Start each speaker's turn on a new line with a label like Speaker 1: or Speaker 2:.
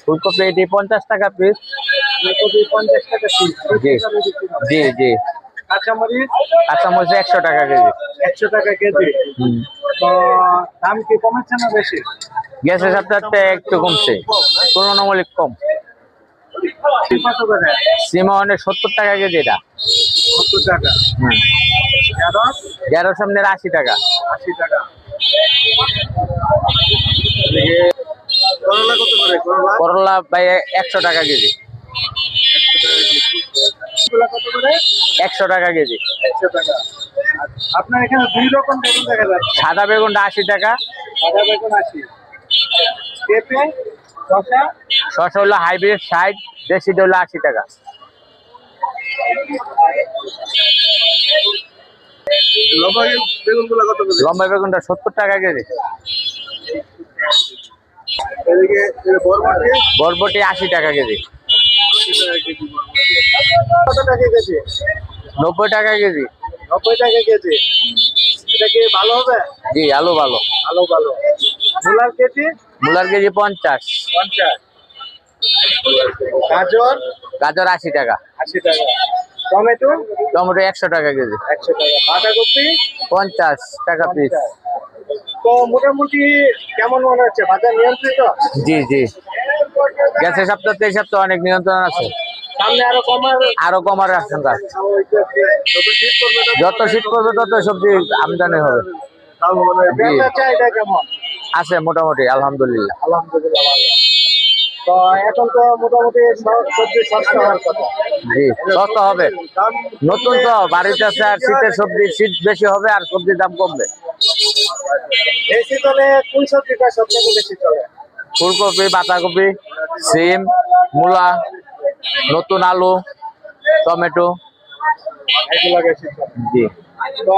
Speaker 1: ফুলকপি এটি 50 টাকা পিস।
Speaker 2: ফুলকপি 50 টাকা পিস।
Speaker 1: জি জি জি।
Speaker 2: কাঁচামরিচ?
Speaker 1: কাঁচামরিচ 100 টাকা কেজি।
Speaker 2: 100 টাকা কেজি। তো দাম কি কমেছে না বেশি?
Speaker 1: গ্যাসের সপ্তাহে একটু কমছে, তুলনামূলক কম।
Speaker 2: কত করে?
Speaker 1: সিম অনেক 70 টাকা কেজি এটা।
Speaker 2: 70 টাকা। ঢেঁড়স?
Speaker 1: ঢেঁড়স আপনার 80 টাকা।
Speaker 2: 80 টাকা। করলা কত করে? করলা?
Speaker 1: করলা ভাই 100 টাকা কেজি।
Speaker 2: এগুলা কত করে?
Speaker 1: 100 টাকা কেজি।
Speaker 2: 100 টাকা। আপনার এখানে দুই রকম বেগুন দেখা যাচ্ছে।
Speaker 1: সাদা বেগুনটা 80 টাকা।
Speaker 2: সাদা বেগুন 80। পেঁপে? শসা?
Speaker 1: শসা হলো হাইব্রিড 60, দেশিটা হলো 80 টাকা।
Speaker 2: লম্বা বেগুনগুলো কত করে?
Speaker 1: লম্বা বেগুনটা 70 টাকা কেজি।
Speaker 2: এদিকে বরবটি?
Speaker 1: বরবটি 80 টাকা কেজি।
Speaker 2: 80 টাকা কেজি বরবটি। কত টাকা কেজি?
Speaker 1: 90 টাকা কেজি।
Speaker 2: 90 টাকা কেজি। এটা কি ভালো হবে?
Speaker 1: জি, আলু ভালো।
Speaker 2: ভালো ভালো। মূলার কেজি?
Speaker 1: মূলার কেজি 50।
Speaker 2: 50। গাজর?
Speaker 1: গাজর 80 টাকা।
Speaker 2: 80 টাকা। টমেটো?
Speaker 1: টমেটো 100 টাকা কেজি।
Speaker 2: 100 টাকা। বাঁধাকপি?
Speaker 1: 50 টাকা পিস।
Speaker 2: 50। তো মোটামুটি কেমন মনে হচ্ছে, বাজার নিয়ন্ত্রিত?
Speaker 1: জি জি। গ্যাসের সপ্তাহে এই সপ্তাহে অনেক নিয়ন্ত্রণ আছে।
Speaker 2: সামনে আরো কমার?
Speaker 1: আরো কমার আশঙ্কা আছে।
Speaker 2: যত শীত পড়বে
Speaker 1: যত শীত পড়বে তত সবজি আমদানি হবে।
Speaker 2: বেচার চাহিদা কেমন?
Speaker 1: আছে মোটামুটি, আলহামদুলিল্লাহ।
Speaker 2: আলহামদুলিল্লাহ ভালো। তো এখন তো মোটামুটি সবজি সস্তা হওয়ার কথা।
Speaker 1: জি, সস্তা হবে।
Speaker 2: দাম
Speaker 1: নতুন তো বাড়িতে আছে, আর শীতের সবজি শীত বেশি হবে আর সবজির দাম কমবে।
Speaker 2: এই শীতলে কোন সবজিটা সবচেয়ে বেশি চলে?
Speaker 1: ফুলকপি, বাঁধাকপি, সিম, মূলা, নতুন আলু, টমেটো।
Speaker 2: এগুলো বেশি চলে।
Speaker 1: জি।
Speaker 2: তো